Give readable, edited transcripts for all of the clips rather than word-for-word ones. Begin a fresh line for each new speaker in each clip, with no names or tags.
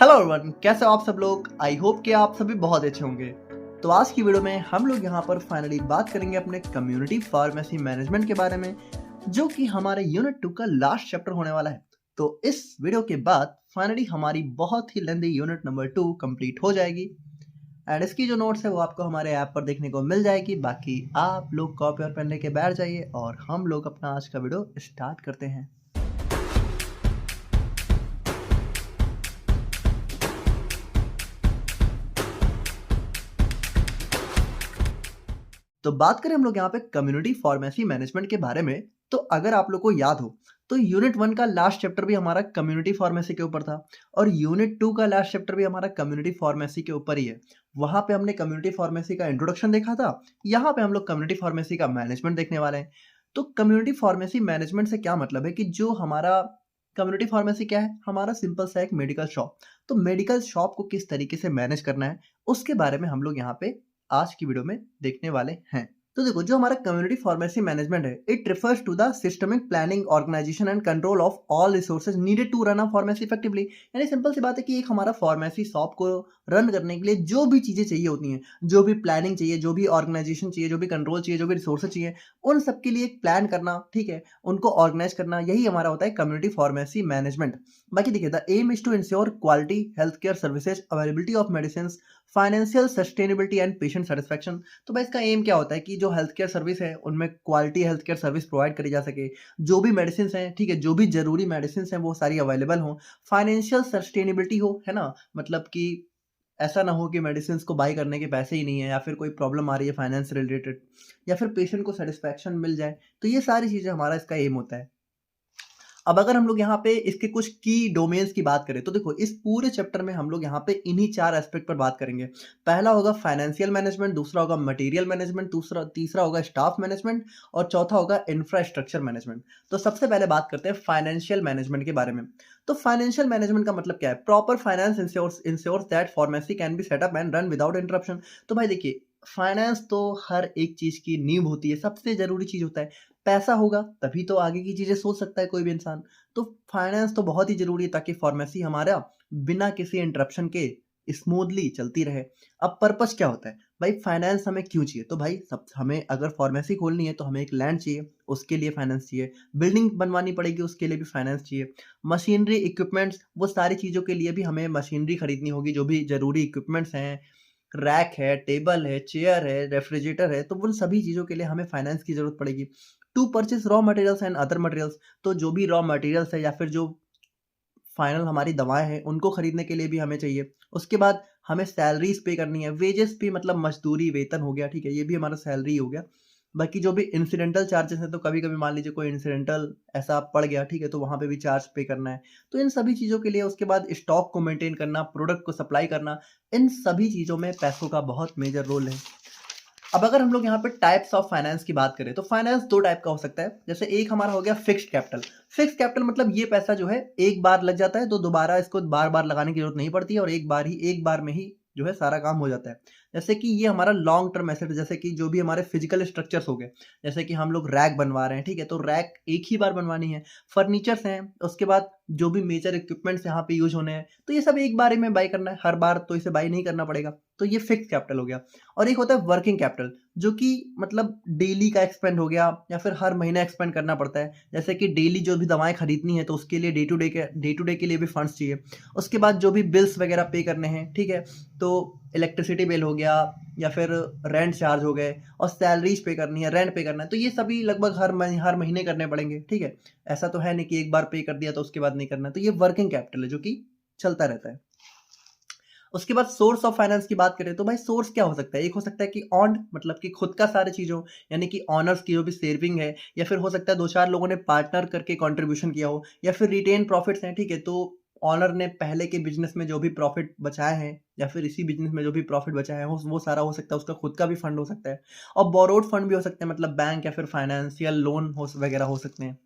Hello everyone, कैसे हो आप सब लोग। आई होप कि आप सभी बहुत अच्छे होंगे। तो आज की वीडियो में हम लोग यहाँ पर फाइनली बात करेंगे अपने कम्युनिटी फार्मेसी मैनेजमेंट के बारे में, जो कि हमारे यूनिट 2 का लास्ट चैप्टर होने वाला है। तो इस वीडियो के बाद फाइनली हमारी बहुत ही लेंदी यूनिट नंबर 2 कंप्लीट हो जाएगी एंड इसकी जो नोट्स है वो आपको हमारे ऐप पर देखने को मिल जाएगी। बाकी आप लोग कॉपी और पेन लेके बैठ जाइए और हम लोग अपना आज का वीडियो स्टार्ट करते हैं। तो बात करें हम लोग यहाँ पे कम्युनिटी फार्मेसी मैनेजमेंट के बारे में, तो अगर आप लोग को याद हो तो यूनिट 1 का लास्ट चैप्टर भी हमारा कम्युनिटी फार्मेसी के ऊपर था और यूनिट 2 का लास्ट चैप्टर भी हमारा कम्युनिटी फार्मेसी के ऊपर ही है। वहां पे हमने कम्युनिटी फार्मेसी का इंट्रोडक्शन देखा था, यहाँ पे हम लोग कम्युनिटी फार्मेसी का मैनेजमेंट देखने वाले हैं। तो कम्युनिटी फार्मेसी मैनेजमेंट से क्या मतलब है कि जो हमारा कम्युनिटी फार्मेसी क्या है, हमारा सिंपल सा एक मेडिकल शॉप। तो मेडिकल शॉप को किस तरीके से मैनेज करना है उसके बारे में हम लोग यहाँ पे आज की वीडियो में देखने वाले हैं। तो देखो, जो हमारा कम्युनिटी फार्मेसी मैनेजमेंट है, it refers to the systemic planning, organisation and control of all resources needed to run a pharmacy effectively. यानी सिंपल सी बात है कि एक हमारा फार्मेसी शॉप को रन करने के लिए जो भी चीजें चाहिए होती हैं, जो भी प्लानिंग चाहिए, जो भी ऑर्गेनाइजेशन चाहिए, जो भी कंट्रोल चाहिए, जो भी रिसोर्सेज चाहिए, उन सबके लिए एक प्लान करना, ठीक है, उनको ऑर्गेनाइज करना, यही हमारा होता है कम्युनिटी फार्मेसी मैनेजमेंट। बाकी देखिए, the aim is to ensure quality health care services, availability of medicine, financial sustainability and patient satisfaction. तो भाई इसका एम क्या होता है कि जो हेल्थ केयर सर्विस है उनमें quality health care service provide करी जा सके, जो भी मेडिसिन हैं, ठीक है, जो भी जरूरी मेडिसिन हैं वो सारी अवेलेबल हो, फाइनेंशियल सस्टेनेबिलिटी हो, है ना, मतलब कि ऐसा ना हो कि मेडिसिन को बाई करने के पैसे ही नहीं है या फिर कोई प्रॉब्लम आ रही है फाइनेंस रिलेटेड, या फिर पेशेंट को सेटिस्फेक्शन मिल जाए। तो ये सारी चीजें हमारा इसका एम होता है। अब अगर हम लोग यहाँ पे इसके कुछ की डोमेन्स की बात करें तो देखो, इस पूरे चैप्टर में हम लोग यहाँ पे इन्हीं 4 एस्पेक्ट पर बात करेंगे। पहला होगा फाइनेंशियल मैनेजमेंट, दूसरा होगा मटेरियल मैनेजमेंट, तीसरा होगा स्टाफ मैनेजमेंट और चौथा होगा इंफ्रास्ट्रक्चर मैनेजमेंट। तो सबसे पहले बात करते हैं फाइनेंशियल मैनेजमेंट के बारे में। तो फाइनेंशियल मैनेजमेंट का मतलब क्या है? Proper finance ensures that pharmacy can be set up and run without interruption. तो भाई देखिए, फाइनेंस तो हर एक चीज की नींव होती है, सबसे जरूरी चीज होता है। पैसा होगा तभी तो आगे की चीजें सोच सकता है कोई भी इंसान। तो फाइनेंस तो बहुत ही जरूरी है ताकि फार्मेसी हमारा बिना किसी इंटरप्शन के स्मूथली चलती रहे। अब पर्पस क्या होता है भाई, फाइनेंस हमें क्यों चाहिए? तो भाई सब हमें अगर फार्मेसी खोलनी है तो हमें एक लैंड चाहिए, उसके लिए फाइनेंस चाहिए। बिल्डिंग बनवानी पड़ेगी, उसके लिए भी फाइनेंस चाहिए। मशीनरी इक्विपमेंट्स, वो सारी चीजों के लिए भी हमें मशीनरी खरीदनी होगी, जो भी जरूरी इक्विपमेंट्स हैं, रैक है, टेबल है, चेयर है, रेफ्रिजरेटर है, तो उन सभी चीज़ों के लिए हमें फाइनेंस की ज़रूरत पड़ेगी। To purchase raw materials and other materials, तो जो भी रॉ मटेरियल्स है या फिर जो फाइनल हमारी दवाएँ हैं, उनको खरीदने के लिए भी हमें चाहिए। उसके बाद हमें सैलरीज़ पे करनी है, वेजेस भी मतलब मज़दूरी, वेतन हो गया, ठीक है? ये भी हमारा सैलरी हो गया। बाकी जो भी इंसिडेंटल चार्जेस हैं, तो कभी-कभी मान लीजिए कोई इंसिडेंटल ऐसा पड़ गया, ठीक है? तो वहाँ पे भी चार्ज पे करना है। तो इन सभी चीज़ों के लिए उसके बाद स्टॉक को मेंटेन करना, प्रोडक्ट को सप्लाई करना, इन सभी चीज़ों में पैसों का बहुत मेजर रोल है। अब अगर हम लोग यहाँ पे टाइप्स ऑफ फाइनेंस की बात करें तो फाइनेंस 2 टाइप का हो सकता है। जैसे एक हमारा हो गया फिक्स्ड कैपिटल। फिक्स्ड कैपिटल मतलब ये पैसा जो है एक बार लग जाता है, तो दोबारा इसको बार-बार लगाने की ज़रूरत नहीं पड़ती है और एक बार में ही जो है सारा काम हो जाता है। जैसे कि ये हमारा लॉन्ग टर्म एसेट, जैसे कि जो भी हमारे फिजिकल स्ट्रक्चर्स हो गए, जैसे कि हम लोग रैक बनवा रहे हैं, ठीक है? तो रैक एक ही बार बनवानी है। फर्नीचर्स हैं, उसके बाद जो भी मेजर इक्विपमेंट्स यहाँ पे यूज़ होने हैं, तो ये सब एक बार ही में बाय करना है, हर बार तो इसे बाय नहीं करना पड़ेगा। तो ये फिक्स्ड कैपिटल हो गया। और एक होता है वर्किंग कैपिटल, जो कि मतलब डेली का एक्सपेंड हो गया या फिर हर महीने एक्सपेंड करना पड़ता है। जैसे कि डेली जो भी दवाएँ खरीदनी है तो उसके लिए डे टू डे के लिए भी फंड्स चाहिए। उसके बाद जो भी बिल्स वगैरह पे करने हैं, ठीक है? तो इलेक्ट्रिसिटी बिल हो गया या फिर रेंट चार्ज हो गए और सैलरीज़ पे करनी है, रेंट पे करना है, तो ये सभी लगभग हर महीने करने पड़ेंगे, ठीक है? ऐसा तो है नहीं कि एक बार पे कर दिया तो उसके बाद नहीं करना। तो ये वर्किंग कैपिटल है जो कि चलता रहता है। उसके बाद सोर्स ऑफ फाइनेंस की बात करें तो भाई सोर्स क्या हो सकता है? एक हो सकता है कि ऑन्ड, मतलब कि खुद का सारी चीज़ हो, यानी कि ऑनर्स की जो भी सेविंग है, या फिर हो सकता है 2-4 लोगों ने पार्टनर करके कंट्रीब्यूशन किया हो, या फिर रिटेन प्रॉफिट्स हैं, ठीक है? तो ऑनर ने पहले के बिज़नेस में जो भी प्रॉफिट बचाए हैं या फिर इसी बिज़नेस में जो भी प्रॉफिट बचाया है वो सारा हो सकता है, उसका खुद का भी फंड हो सकता है। और बोरोड फंड भी हो सकते हैं, मतलब बैंक या फिर फाइनेंशियल लोन हो वगैरह हो सकते हैं।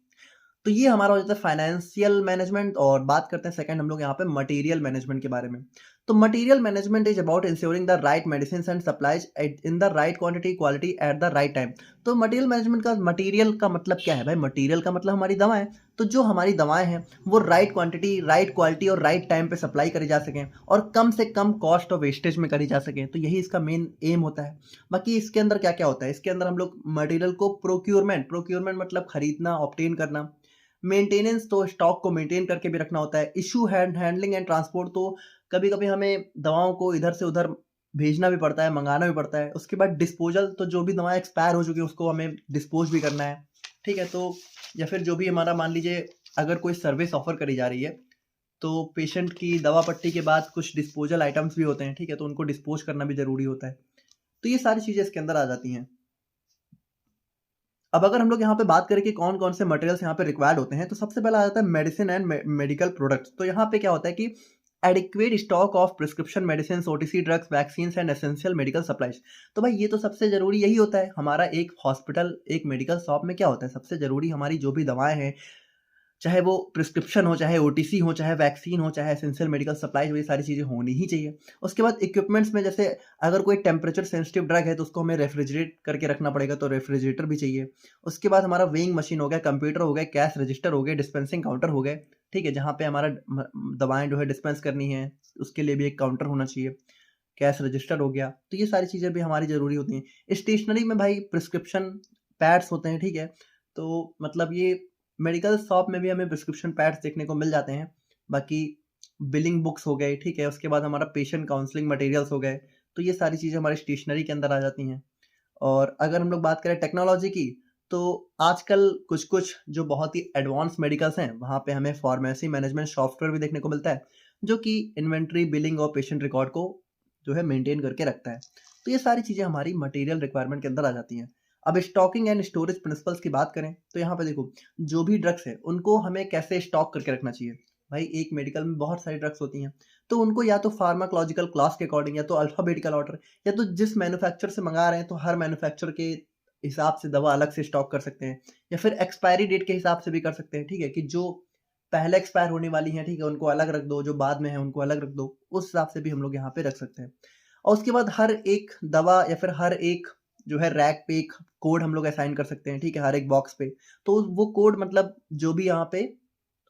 तो ये हमारा हो जाता है फाइनेंशियल मैनेजमेंट। और बात करते हैं सेकंड हम लोग यहाँ पे मटेरियल मैनेजमेंट के बारे में। तो material management is about ensuring the right medicine and supplies in the right quantity quality at the right time. तो मटेरियल मैनेजमेंट का मटेरियल का मतलब क्या है भाई? मटेरियल का मतलब हमारी दवाएं। तो जो हमारी दवाएं हैं वो राइट क्वांटिटी, राइट क्वालिटी और राइट टाइम पे सप्लाई करी जा सकें और कम से कम कॉस्ट और वेस्टेज में करी जा सकें। तो यही इसका मेन एम होता है। बाकी इसके अंदर क्या क्या होता है? इसके अंदर हम लोग मटेरियल को प्रोक्योरमेंट, प्रोक्योरमेंट मतलब खरीदना, ऑब्टेन करना। मेंटेनेंस तो स्टॉक को मेंटेन करके भी रखना होता है। इशू हैंडलिंग एंड ट्रांसपोर्ट, तो कभी कभी हमें दवाओं को इधर से उधर भेजना भी पड़ता है, मंगाना भी पड़ता है। उसके बाद डिस्पोजल, तो जो भी दवाएं एक्सपायर हो चुकी है उसको हमें डिस्पोज भी करना है, ठीक है। तो या फिर जो भी हमारा, मान लीजिए अगर कोई सर्विस ऑफर करी जा रही है तो पेशेंट की दवा पट्टी के बाद कुछ डिस्पोजल आइटम्स भी होते हैं, ठीक है, तो उनको डिस्पोज करना भी जरूरी होता है। तो ये सारी चीजें इसके अंदर आ जाती हैं। अब अगर हम लोग यहाँ पे बात करें कि कौन कौन से मटेरियल्स यहाँ पे रिक्वायर्ड होते हैं, तो सबसे पहला आ जाता है मेडिसिन एंड मेडिकल प्रोडक्ट्स। तो यहाँ पे क्या होता है कि adequate stock of prescription medicine, OTC drugs, vaccine and essential medical supplies. तो भाई ये तो सबसे जरूरी यही होता है। हमारा एक हॉस्पिटल, एक मेडिकल शॉप में क्या होता है? सबसे जरूरी हमारी जो भी दवाएं हैं, चाहे वो प्रिस्क्रिप्शन हो, चाहे ओटीसी हो, चाहे वैक्सीन हो, चाहे एसेंशियल मेडिकल सप्लाईज हो, ये सारी चीज़ें होनी ही चाहिए। उसके बाद इक्विपमेंट्स में, जैसे अगर कोई टेम्परेचर सेंसिटिव ड्रग है तो उसको हमें रेफ्रिजरेट करके रखना पड़ेगा, तो रेफ्रिजरेटर भी चाहिए। उसके बाद हमारा वेइंग मशीन हो गया, कंप्यूटर हो गया, कैश रजिस्टर हो गए, डिस्पेंसिंग काउंटर हो गए, ठीक है, जहाँ पे हमारा दवाएं जो है डिस्पेंस करनी है उसके लिए भी एक काउंटर होना चाहिए। कैश रजिस्टर हो गया। तो ये सारी चीज़ें भी हमारी ज़रूरी होती हैं। स्टेशनरी में भाई प्रिस्क्रिप्शन पैड्स होते हैं, ठीक है। तो मतलब ये मेडिकल शॉप में भी हमें प्रिस्क्रिप्शन पैड्स देखने को मिल जाते हैं। बाकी बिलिंग बुक्स हो गए, ठीक है। उसके बाद हमारा पेशेंट काउंसलिंग मटेरियल्स हो गए। तो ये सारी चीज़ें हमारी स्टेशनरी के अंदर आ जाती हैं। और अगर हम लोग बात करें टेक्नोलॉजी की, तो आजकल कुछ-कुछ जो बहुत ही एडवांस मेडिकल्स हैं, वहाँ पे हमें फार्मेसी मैनेजमेंट सॉफ्टवेयर भी देखने को मिलता है, जो कि इन्वेंटरी, बिलिंग और पेशेंट रिकॉर्ड को जो है मेंटेन करके रखता है। तो ये सारी चीज़ें हमारी मटेरियल रिक्वायरमेंट के अंदर आ जाती हैं। अब स्टॉकिंग एंड स्टोरेज प्रिंसिपल्स की बात करें, तो यहाँ पे देखो, जो भी ड्रग्स है, उनको हमें कैसे स्टॉक करके रखना चाहिए। भाई एक मेडिकल में बहुत सारी ड्रग्स होती हैं, तो उनको या तो फार्माकोलॉजिकल क्लास के अकॉर्डिंग, या तो अल्फाबेटिकल ऑर्डर, या तो जिस मैन्युफैक्चरर से मंगा रहे हैं तो हर मैन्युफैक्चरर के हिसाब से दवा अलग से स्टॉक कर सकते हैं, या फिर एक्सपायरी डेट के हिसाब से भी कर सकते हैं, ठीक है, कि जो पहले एक्सपायर होने वाली हैं, ठीक है, उनको अलग रख दो, जो बाद में है उनको अलग रख दो। उस हिसाब से भी हम लोग यहाँ पे रख सकते हैं। और उसके बाद हर एक दवा या फिर हर एक जो है रैक पे एक कोड हम लोग असाइन कर सकते हैं, ठीक है, हर एक बॉक्स पे। तो वो कोड मतलब जो भी यहाँ पे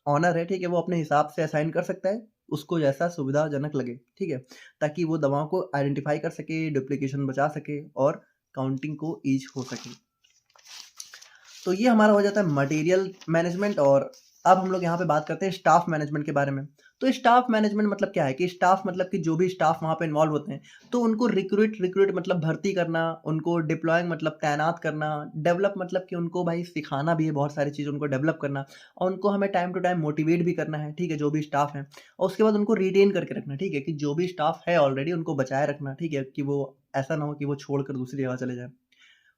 ऑनर है, ठीक है, वो अपने हिसाब से असाइन कर सकता है, उसको जैसा सुविधाजनक लगे, ठीक है, ताकि वो दवाओं को आइडेंटिफाई कर सके, डुप्लीकेशन बचा सके और काउंटिंग को ईज हो सके। तो ये हमारा हो जाता है मटेरियल मैनेजमेंट। और अब हम लोग यहाँ पे बात करते हैं स्टाफ मैनेजमेंट के बारे में। तो स्टाफ मैनेजमेंट मतलब क्या है कि स्टाफ मतलब कि जो भी स्टाफ वहाँ पे इन्वॉल्व होते हैं, तो उनको रिक्रूट मतलब भर्ती करना, उनको डिप्लॉइंग मतलब तैनात करना, डेवलप मतलब कि उनको भाई सिखाना भी है, बहुत सारी चीज़ उनको डेवलप करना, और उनको हमें टाइम टू टाइम मोटिवेट भी करना है, ठीक है, जो भी स्टाफ है। और उसके बाद उनको रिटेन करके रखना, ठीक है, कि जो भी स्टाफ है ऑलरेडी उनको बचाए रखना, ठीक है, कि वो ऐसा ना हो कि वो छोड़कर दूसरी जगह चले जाए।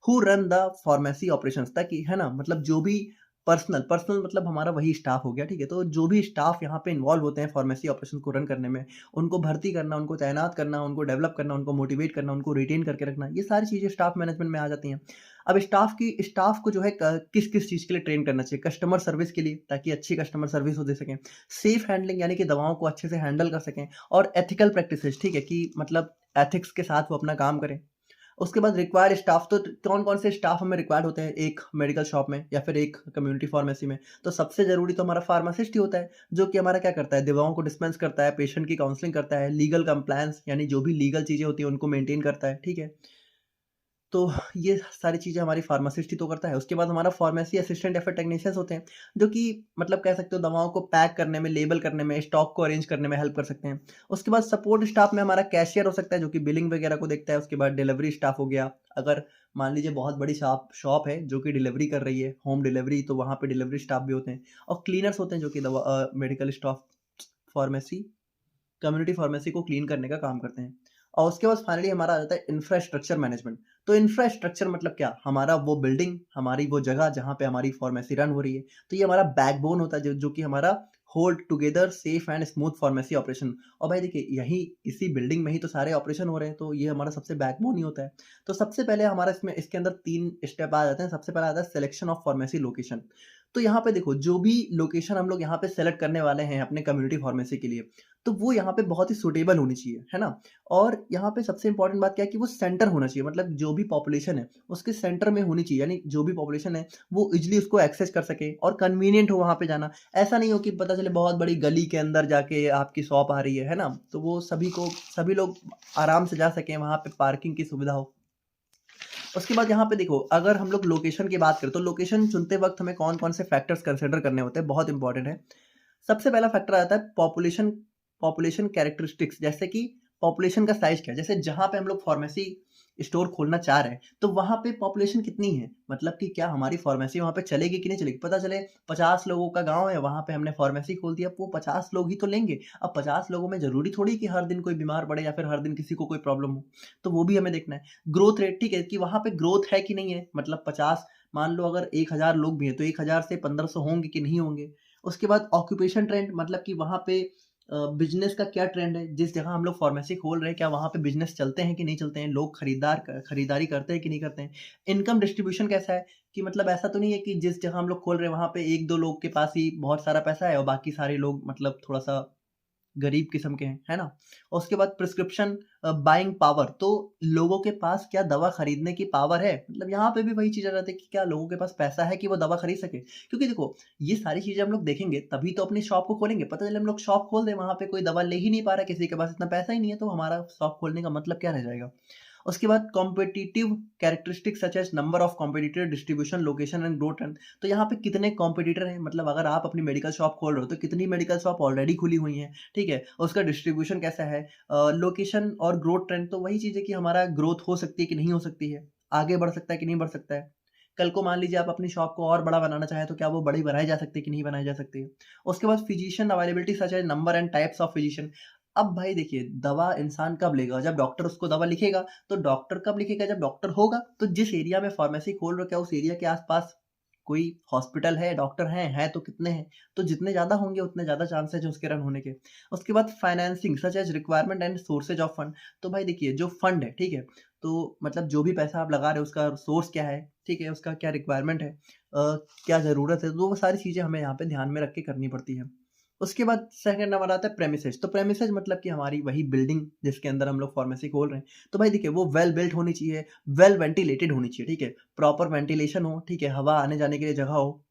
Who run the pharmacy operations, ताकि है ना, मतलब जो भी पर्सनल पर्सनल मतलब हमारा वही स्टाफ हो गया, ठीक है। तो जो भी स्टाफ यहाँ पे इन्वॉल्व होते हैं फार्मेसी ऑपरेशन को रन करने में, उनको भर्ती करना, उनको तैनात करना, उनको डेवलप करना, उनको मोटिवेट करना, उनको रिटेन करके रखना, ये सारी चीज़ें स्टाफ मैनेजमेंट में आ जाती हैं। अब स्टाफ को जो है किस किस चीज़ के लिए ट्रेन करना चाहिए? कस्टमर सर्विस के लिए, ताकि अच्छी कस्टमर सर्विस वो दे सकें। सेफ हैंडलिंग यानी कि दवाओं को अच्छे से हैंडल कर सकें। और एथिकल प्रैक्टिसेस, ठीक है, कि मतलब एथिक्स के साथ वो अपना काम करें। उसके बाद रिक्वायर्ड स्टाफ, तो कौन-कौन से स्टाफ हमें रिक्वायर्ड होते हैं एक मेडिकल शॉप में या फिर एक कम्युनिटी फार्मेसी में? तो सबसे ज़रूरी तो हमारा फार्मासिस्ट ही होता है, जो कि हमारा क्या करता है, दवाओं को डिस्पेंस करता है, पेशेंट की काउंसलिंग करता है, लीगल कंप्लायंस यानी जो भी लीगल चीज़ें होती हैं उनको मेंटेन करता है, ठीक है? तो ये सारी चीज़ें हमारी फार्मासिस्ट ही तो करता है। उसके बाद हमारा फार्मेसी असिस्टेंट या फिर टेक्नीशियंस होते हैं, जो कि मतलब कह सकते हो दवाओं को पैक करने में, लेबल करने में, स्टॉक को अरेंज करने में हेल्प कर सकते हैं। उसके बाद सपोर्ट स्टाफ में हमारा कैशियर हो सकता है, जो कि बिलिंग वगैरह को देखता है। उसके बाद डिलीवरी स्टाफ हो गया। अगर मान लीजिए बहुत बड़ी शॉप शॉप है जो कि डिलीवरी कर रही है, होम डिलीवरी, तो वहाँ पे डिलीवरी स्टाफ भी होते हैं। और क्लीनर्स होते हैं, जो कि medical staff pharmacy community pharmacy को क्लीन करने का काम करते हैं। और उसके बाद फाइनली हमारा आ जाता है इंफ्रास्ट्रक्चर मैनेजमेंट। तो इंफ्रास्ट्रक्चर मतलब क्या? हमारा वो बिल्डिंग, हमारी वो जगह जहाँ पे हमारी फार्मेसी रन हो रही है। तो ये हमारा बैकबोन होता है, जो कि हमारा hold together safe and smooth pharmacy operation. और भाई देखिए, यही इसी बिल्डिंग में ही तो सारे ऑपरेशन हो रहे हैं, तो ये हमारा सबसे बैकबोन ही होता है। तो सबसे पहले हमारा इसमें इसके अंदर 3 स्टेप आ जाते हैं। सबसे पहला आता है सिलेक्शन ऑफ फार्मेसी लोकेशन। तो यहाँ पे देखो जो भी लोकेशन हम लोग यहाँ पे सेलेक्ट करने वाले हैं अपने कम्युनिटी फार्मेसी के लिए, तो वो यहाँ पे बहुत ही सूटेबल होनी चाहिए, है ना? और यहाँ पे सबसे इम्पोर्टेंट बात क्या है कि वो सेंटर होना चाहिए, मतलब जो भी पॉपुलेशन है, उसके सेंटर में होनी चाहिए, यानी जो भी पॉपुलेशन है, वो ईज़िली उसको एक्सेस कर सके और कन्वीनिएंट हो वहाँ पे जाना। ऐसा नहीं हो कि पता चले बहुत बड़ी गली के अंदर जाके आपकी शॉप आ रही है ना? तो वो सभी लोग आराम से जा सकें, वहाँ पे पार्किंग की सुविधा हो। उसके बाद यहाँ पे देखो, अगर हम लोग लोकेशन की बात करें, तो लोकेशन चुनते वक़्त हमें कौन-कौन से फैक्टर्स कंसिडर करने होते हैं, बहुत इंपॉर्टेंट है। सबसे पहला फैक्टर आता है पॉपुलेशन पॉपुलेशन कैरेक्टरिस्टिक्स, जैसे कि पॉपुलेशन का साइज़ क्या है? जैसे जहाँ पे हम लोग फार्मेसी स्टोर खोलना चाह रहे हैं, तो वहाँ पे पॉपुलेशन कितनी है? मतलब कि क्या हमारी फार्मेसी वहाँ पे चलेगी कि नहीं चलेगी? पता चले 50 लोगों का गाँव है, वहाँ पे हमने फार्मेसी खोल दिया, अब वो 50 लोग ही तो लेंगे। अब 50 लोगों में ज़रूरी थोड़ी कि हर दिन कोई बीमार पड़े या फिर हर दिन किसी को कोई प्रॉब्लम हो, तो वो भी हमें देखना है। ग्रोथ रेट, ठीक है, कि वहाँ पे ग्रोथ है कि नहीं है? मतलब 50, मान लो अगर 1000 लोग भी हैं, तो 1000 से 1500 होंगे कि नहीं होंगे? उसके बाद ऑक्यूपेशन ट्रेंड, मतलब कि वहाँ पे बिज़नेस का क्या ट्रेंड है? जिस जगह हम लोग फार्मेसी खोल रहे हैं, क्या वहाँ पे बिज़नेस चलते हैं कि नहीं चलते हैं? लोग खरीदारी करते हैं कि नहीं करते हैं? इनकम डिस्ट्रीब्यूशन कैसा है? कि मतलब ऐसा तो नहीं है कि जिस जगह हम लोग खोल रहे हैं, वहाँ पे 1-2 लोग के पास ही बहुत सारा पैसा है और बाकी सारे लोग मतलब थोड़ा-सा गरीब किस्म के हैं, है ना? और उसके बाद प्रिस्क्रिप्शन बाइंग पावर, तो लोगों के पास क्या दवा खरीदने की पावर है? मतलब यहाँ पे भी वही चीज़ आ जाती है कि क्या लोगों के पास पैसा है कि वो दवा खरीद सकें? क्योंकि देखो, ये सारी चीज़ें हम लोग देखेंगे तभी तो अपनी शॉप को खोलेंगे। पता चले हम लोग शॉप खोल दें, वहाँ पे कोई दवा ले ही नहीं पा रहा है, किसी के पास इतना पैसा ही नहीं है, तो हमारा शॉप खोलने का मतलब क्या रह जाएगा? उसके बाद competitive characteristics such as number of competitor, distribution, location and growth trend. तो यहाँ पे कितने कॉम्पिटिटर हैं, मतलब अगर आप अपनी मेडिकल शॉप खोल रहे हो, तो कितनी मेडिकल शॉप ऑलरेडी खुली हुई हैं, ठीक है? उसका डिस्ट्रीब्यूशन कैसा है? लोकेशन और ग्रोथ ट्रेंड, तो वही चीज़ है कि हमारा ग्रोथ हो सकती है कि नहीं हो सकती है? आगे बढ़ सकता है कि नहीं बढ़ सकता है? कल को मान लीजिए आप अपनी शॉप को और बड़ा बनाना चाहें, तो क्या वो बड़ी बनाई जा सकती है कि नहीं बनाई जा सकती है? उसके बाद physician availability such as number and types of physician. अब भाई देखिए, दवा इंसान कब लेगा? जब डॉक्टर उसको दवा लिखेगा, तो डॉक्टर कब लिखेगा? जब डॉक्टर होगा। तो जिस एरिया में फार्मेसी खोल रहे हो, क्या उस एरिया के आस-पास कोई हॉस्पिटल है, डॉक्टर हैं तो कितने हैं? तो जितने ज़्यादा होंगे उतने ज़्यादा चांसेज़ हैं उसके रन होने के। उसके बाद financing such as requirement and sources of fund. तो भाई देखिए, जो फंड है, ठीक है? तो मतलब जो भी पैसा आप लगा रहे हो, उसका सोर्स क्या है, ठीक है? उसका क्या रिक्वायरमेंट है, क्या ज़रूरत है? तो वो सारी चीज़ें हमें यहाँ पे ध्यान में रख के करनी पड़ती हैं। उसके बाद सेकंड नंबर आता है प्रेमिसेस। तो प्रेमिसेस मतलब कि हमारी वही बिल्डिंग जिसके अंदर हम लोग फार्मेसी खोल रहे हैं। तो भाई देखिए, वो वेल बिल्ट होनी चाहिए, वेल वेंटिलेटेड होनी चाहिए, ठीक है? प्रॉपर वेंटिलेशन हो, ठीक है? हवा आने-जाने के लिए जगह हो,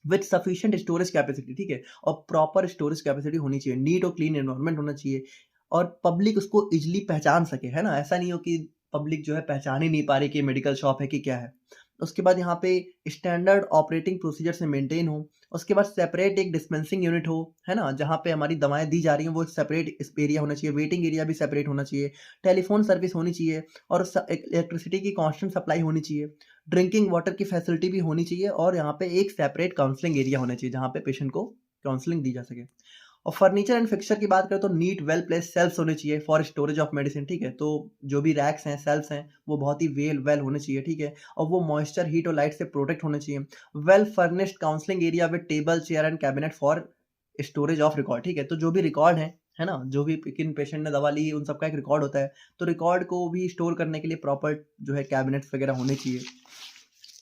विथ सफिशिएंट स्टोरेज कैपेसिटी, ठीक है? और प्रॉपर स्टोरेज कैपेसिटी होनी चाहिए, नीट और क्लीन एनवायरनमेंट होना चाहिए और पब्लिक उसको ईज़िली पहचान सके, है ना? ऐसा नहीं हो कि पब्लिक जो है पहचान ही नहीं पा रही कि ये मेडिकल शॉप है कि क्या है। उसके बाद यहाँ पे स्टैंडर्ड ऑपरेटिंग प्रोसीजर से मेंटेन हो। उसके बाद सेपरेट एक डिस्पेंसिंग यूनिट हो, है ना? जहाँ पे हमारी दवाएँ दी जा रही हैं, वो सेपरेट इस एरिया होना चाहिए, वेटिंग एरिया भी सेपरेट होना चाहिए, टेलीफ़ोन सर्विस होनी चाहिए और इलेक्ट्रिसिटी की कांस्टेंट सप्लाई होनी चाहिए। ड्रिंकिंग वाटर की फैसिलिटी भी होनी चाहिए और यहाँ पे एक सेपरेट काउंसलिंग एरिया होना चाहिए, जहाँ पे पेशेंट को काउंसलिंग दी जा सके। और फर्नीचर एंड फिक्सचर की बात करें, तो नीट वेल प्लेस्ड शेल्फ्स होने चाहिए फॉर स्टोरेज ऑफ मेडिसिन, ठीक है? तो जो भी रैक्स हैं, शेल्फ्स हैं, वो बहुत ही वेल होने चाहिए, ठीक है? और वो मॉइस्चर, हीट और लाइट से प्रोटेक्ट होने चाहिए। Well furnished counselling area with table, chair and cabinet for storage of record, ठीक है? तो जो भी रिकॉर्ड है ना? जो भी किन पेशेंट ने दवा ली, उन सबका एक रिकॉर्ड होता है। तो रिकॉर्ड को भी स्टोर करने के लिए प्रॉपर जो है कैबिनेट्स वगैरह होने चाहिए।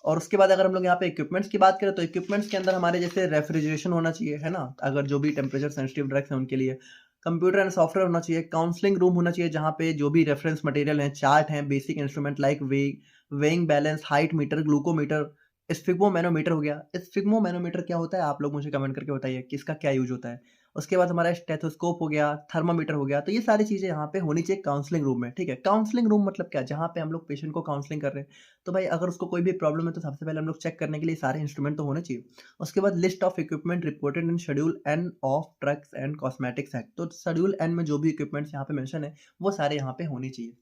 और उसके बाद अगर हम लोग यहाँ पे इक्विपमेंट्स की बात करें, तो इक्विपमेंट्स के अंदर हमारे जैसे रेफ्रिजरेशन होना चाहिए, है ना? अगर जो भी टेम्परेचर सेंसिटिव ड्रग्स हैं उनके लिए। कंप्यूटर एंड सॉफ्टवेयर होना चाहिए, काउंसलिंग रूम होना चाहिए जहाँ पे जो भी रेफरेंस मटेरियल हैं, चार्ट हैं, basic instrument like weighing balance, height meter, glucometer, sphygmomanometer हो गया। स्फिग्मोमैनोमीटर क्या होता है? आप लोग मुझे कमेंट करके बताइए कि इसका क्या यूज़ होता है? उसके बाद हमारा स्टेथोस्कोप हो गया, थर्मामीटर हो गया, तो ये सारी चीज़ें यहाँ पे होनी चाहिए काउंसलिंग रूम में, ठीक है? काउंसलिंग रूम मतलब क्या? जहाँ पे हम लोग पेशेंट को काउंसलिंग कर रहे हैं। तो भाई अगर उसको कोई भी प्रॉब्लम है, तो सबसे पहले हम लोग चेक करने के लिए सारे इंस्ट्रूमेंट तो होने चाहिए। उसके बाद list of equipment reported in schedule N of drugs and cosmetics act. तो शेड्यूल एन में जो भी इक्विपमेंट्स यहाँ पे मेंशन है, वो सारे यहाँ पे होने चाहिए।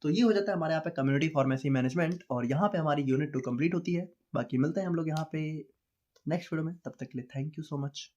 तो ये हो जाता है हमारे यहाँ पे कम्युनिटी फार्मेसी मैनेजमेंट और यहाँ पे हमारी यूनिट 2 कंप्लीट होती है। बाकी मिलते हैं हम लोग यहाँ पे नेक्स्ट वीडियो में, तब तक के लिए थैंक यू सो मच।